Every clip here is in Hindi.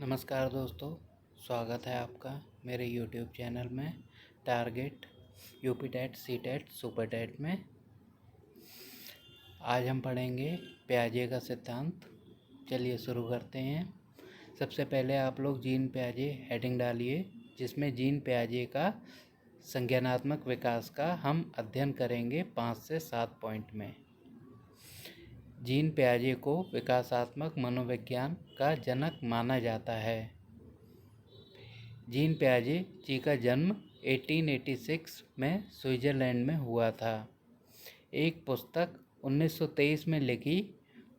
नमस्कार दोस्तों, स्वागत है आपका मेरे YouTube चैनल में target UP TET C TET super TET में। आज हम पढ़ेंगे प्याजे का सिद्धांत। चलिए शुरू करते हैं। सबसे पहले आप लोग जीन प्याजे हेडिंग डालिए, जिसमें जीन प्याजे का संज्ञानात्मक विकास का हम अध्ययन करेंगे 5 से 7 पॉइंट में। जीन प्याजे को विकासात्मक मनोविज्ञान का जनक माना जाता है। जीन प्याजे जी का जन्म 1886 में स्विट्ज़रलैंड में हुआ था। एक पुस्तक 1923 में लिखी।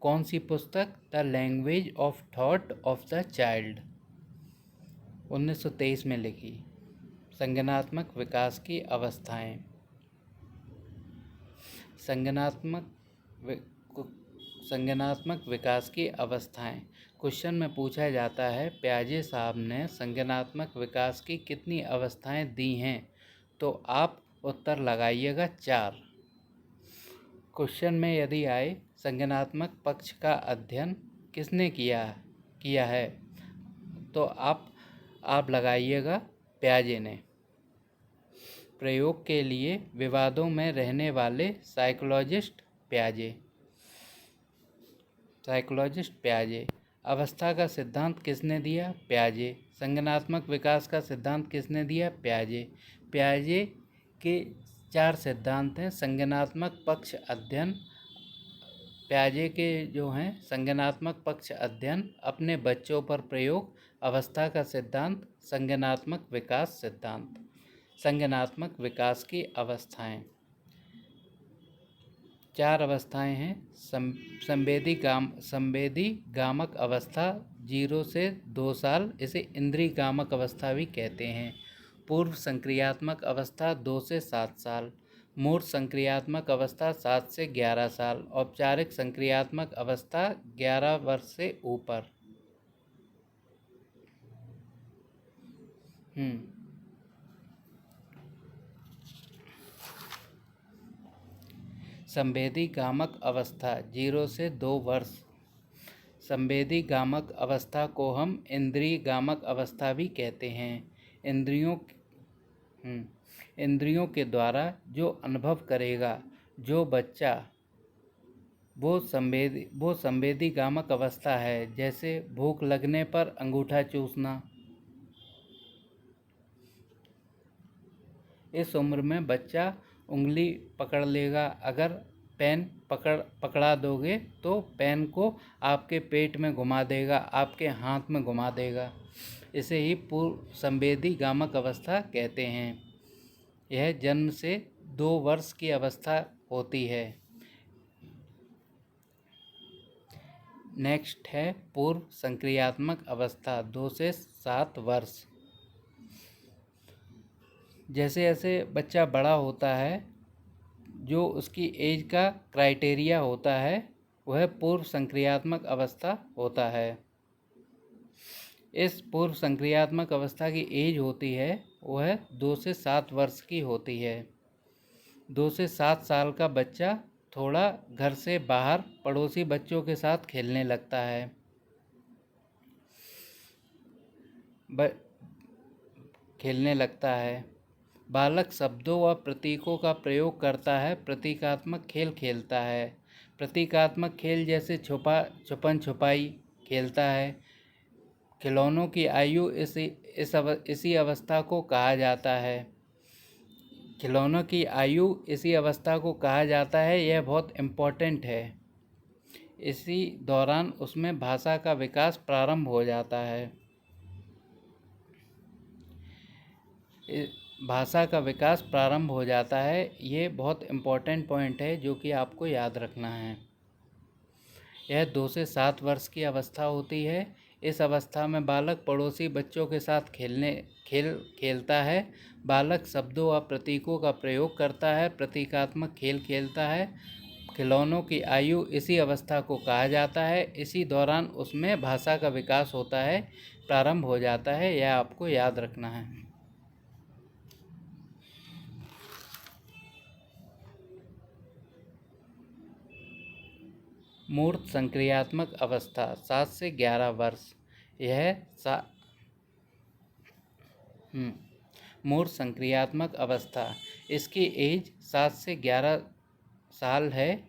कौन सी पुस्तक? The language of thought of the child, 1923 में लिखी। संज्ञानात्मक विकास की अवस्थाएं। संज्ञानात्मक विकास की अवस्थाएं। क्वेश्चन में पूछा जाता है, प्याजे साहब ने संज्ञानात्मक विकास की कितनी अवस्थाएं दी हैं? तो आप उत्तर लगाइएगा 4। क्वेश्चन में यदि आए संज्ञानात्मक पक्ष का अध्ययन किसने किया है, तो आप लगाइएगा प्याजे ने। प्रयोग के लिए विवादों में रहने वाले साइकोलॉजिस्ट प्याजे। अवस्था का सिद्धांत किसने दिया? प्याजे। संज्ञानात्मक विकास का सिद्धांत किसने दिया? प्याजे। प्याजे के 4 सिद्धांत हैं। संज्ञानात्मक पक्ष अध्ययन, प्याजे के जो हैं संज्ञानात्मक पक्ष अध्ययन, अपने बच्चों पर प्रयोग, अवस्था का सिद्धांत, संज्ञानात्मक विकास सिद्धांत। संज्ञानात्मक विकास की अवस्थाएं। 4 अवस्थाएं हैं। संवेदी गामक अवस्था 0 से 2 साल, इसे इंद्रिय गामक अवस्था भी कहते हैं। पूर्व संक्रियात्मक अवस्था 2 से 7 साल। मूर्त संक्रियात्मक अवस्था 7 से 11 साल। औपचारिक संक्रियात्मक अवस्था 11 वर्ष से ऊपर। संवेदी गामक अवस्था 0 से 2 वर्ष। संवेदी गामक अवस्था को हम इंद्रिय गामक अवस्था भी कहते हैं। इंद्रियों के द्वारा जो अनुभव करेगा जो बच्चा, वो संवेदी गामक अवस्था है। जैसे भूख लगने पर अंगूठा चूसना। इस उम्र में बच्चा उंगली पकड़ लेगा। अगर पेन पकड़ा दोगे तो पेन को आपके पेट में घुमा देगा, आपके हाथ में घुमा देगा। इसे ही पूर्व संवेदी गामक अवस्था कहते हैं। यह जन्म से 2 वर्ष की अवस्था होती है। नेक्स्ट है पूर्व संक्रियात्मक अवस्था 2 से 7 वर्ष। जैसे जैसे बच्चा बड़ा होता है, जो उसकी एज का क्राइटेरिया होता है वह पूर्व संक्रियात्मक अवस्था होता है। इस पूर्व संक्रियात्मक अवस्था की एज होती है वह 2 से 7 वर्ष की होती है। 2 से 7 साल का बच्चा थोड़ा घर से बाहर पड़ोसी बच्चों के साथ खेलने लगता है। बालक शब्दों व प्रतीकों का प्रयोग करता है, प्रतीकात्मक खेल खेलता है। प्रतीकात्मक खेल जैसे छुपन छुपाई खेलता है। खिलौनों की आयु इसी अवस्था को कहा जाता है। खिलौनों की आयु इसी अवस्था को कहा जाता है। यह बहुत इम्पोर्टेंट है। इसी दौरान उसमें भाषा का विकास प्रारंभ हो जाता है। भाषा का विकास प्रारंभ हो जाता है। ये बहुत इम्पोर्टेंट पॉइंट है जो कि आपको याद रखना है। यह 2 से 7 वर्ष की अवस्था होती है। इस अवस्था में बालक पड़ोसी बच्चों के साथ खेलता है। बालक शब्दों व प्रतीकों का प्रयोग करता है, प्रतीकात्मक खेल खेलता है। खिलौनों की आयु इसी अवस्था को कहा जाता है। इसी दौरान उसमें भाषा का विकास होता है, प्रारंभ हो जाता है। यह आपको याद रखना है। मूर्त संक्रियात्मक अवस्था 7 से 11 वर्ष। यह मूर्त संक्रियात्मक अवस्था, इसकी एज 7 से 11 साल है।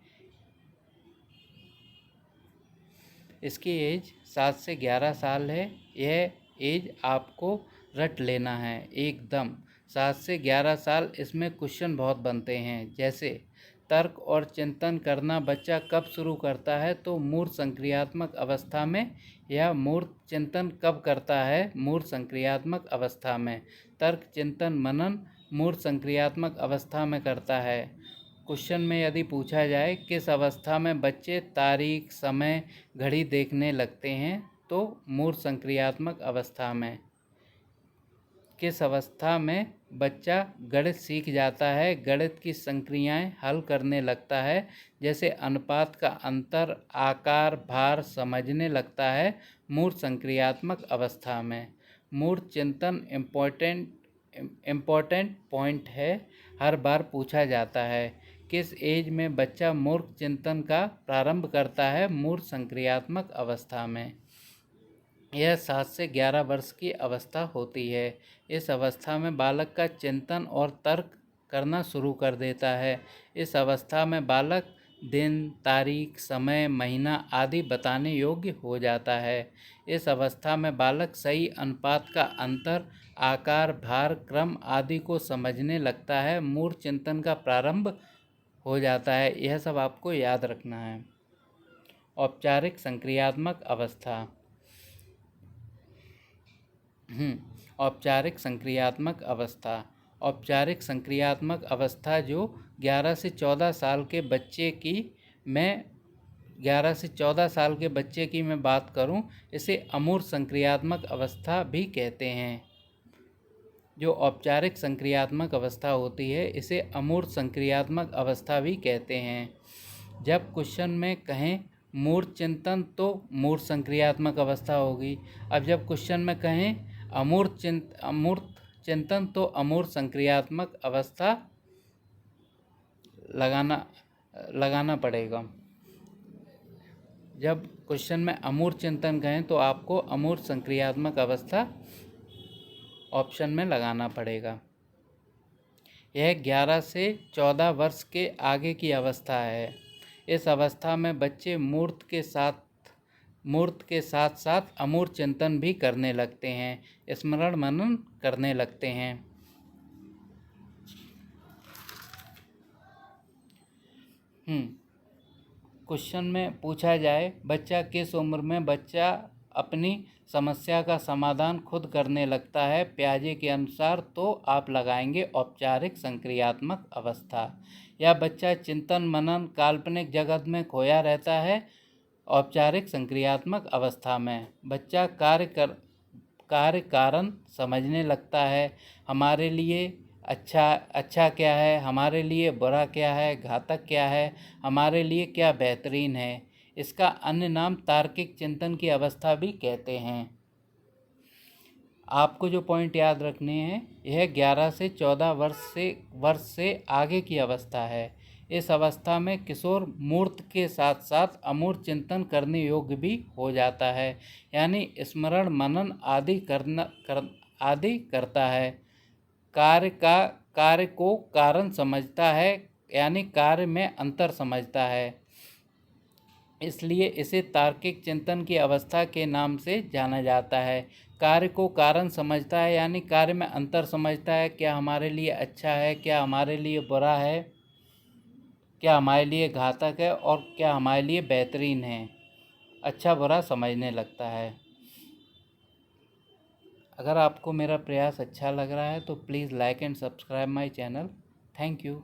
इसकी एज 7 से 11 साल है। यह एज आपको रट लेना है एकदम। 7 से 11 साल, इसमें क्वेश्चन बहुत बनते हैं, जैसे तर्क और चिंतन करना बच्चा कब शुरू करता है, तो मूर्त संक्रियात्मक अवस्था में, या मूर्त चिंतन कब करता है, मूर्त संक्रियात्मक अवस्था में। तर्क चिंतन मनन मूर्त संक्रियात्मक अवस्था में करता है। क्वेश्चन में यदि पूछा जाए किस अवस्था में बच्चे तारीख, समय, घड़ी देखने लगते हैं, तो मूर्त संक्रियात्मक अवस्था में। किस अवस्था में बच्चा गणित सीख जाता है, गणित की संक्रियाएं हल करने लगता है, जैसे अनुपात का अंतर, आकार, भार समझने लगता है, मूर्त संक्रियात्मक अवस्था में। मूर्त चिंतन इम्पोर्टेंट पॉइंट है, हर बार पूछा जाता है। किस एज में बच्चा मूर्त चिंतन का प्रारंभ करता है, मूर्त संक्रियात्मक अवस्था में। यह 7 से 11 वर्ष की अवस्था होती है। इस अवस्था में बालक का चिंतन और तर्क करना शुरू कर देता है। इस अवस्था में बालक दिन, तारीख, समय, महीना आदि बताने योग्य हो जाता है। इस अवस्था में बालक सही अनुपात का अंतर, आकार, भार, क्रम आदि को समझने लगता है। मूर्त चिंतन का प्रारंभ हो जाता है। यह सब आपको याद रखना है। औपचारिक संक्रियात्मक अवस्था। औपचारिक संक्रियात्मक अवस्था। औपचारिक संक्रियात्मक अवस्था जो 11 से 14 साल के बच्चे की मैं 11 से 14 साल के बच्चे की मैं बात करूं, इसे अमूर्त संक्रियात्मक अवस्था भी कहते हैं। जो औपचारिक संक्रियात्मक अवस्था होती है, इसे अमूर्त संक्रियात्मक अवस्था भी कहते हैं। जब क्वेश्चन में कहें मूर्त चिंतन, तो मूर्त संक्रियात्मक अवस्था होगी। अब जब क्वेश्चन में कहें अमूर्त चिंतन, तो अमूर्त संक्रियात्मक अवस्था लगाना पड़ेगा। जब क्वेश्चन में अमूर्त चिंतन कहें, तो आपको अमूर्त संक्रियात्मक अवस्था ऑप्शन में लगाना पड़ेगा। यह 11 से 14 वर्ष के आगे की अवस्था है। इस अवस्था में बच्चे मूर्त के साथ साथ अमूर्त चिंतन भी करने लगते हैं, स्मरण मनन करने लगते हैं। क्वेश्चन में पूछा जाए बच्चा किस उम्र में बच्चा अपनी समस्या का समाधान खुद करने लगता है पियाजे के अनुसार, तो आप लगाएंगे औपचारिक संक्रियात्मक अवस्था। या बच्चा चिंतन मनन काल्पनिक जगत में खोया रहता है, औपचारिक संक्रियात्मक अवस्था में। बच्चा कार्य कारण समझने लगता है, हमारे लिए अच्छा क्या है, हमारे लिए बुरा क्या है, घातक क्या है, हमारे लिए क्या बेहतरीन है। इसका अन्य नाम तार्किक चिंतन की अवस्था भी कहते हैं। आपको जो पॉइंट याद रखने हैं, यह 11 से 14 वर्ष से आगे की अवस्था है। इस अवस्था में किशोर मूर्त के साथ साथ अमूर्त चिंतन करने योग्य भी हो जाता है, यानी स्मरण मनन आदि करता है। कार्य को कारण समझता है, यानी कार्य में अंतर समझता है। इसलिए इसे तार्किक चिंतन की अवस्था के नाम से जाना जाता है। कार्य को कारण समझता है, यानी कार्य में अंतर समझता है, क्या हमारे लिए अच्छा है, क्या हमारे लिए बुरा है, क्या हमारे लिए घातक है, और क्या हमारे लिए बेहतरीन है। अच्छा बुरा समझने लगता है। अगर आपको मेरा प्रयास अच्छा लग रहा है, तो please like and subscribe my channel. Thank you.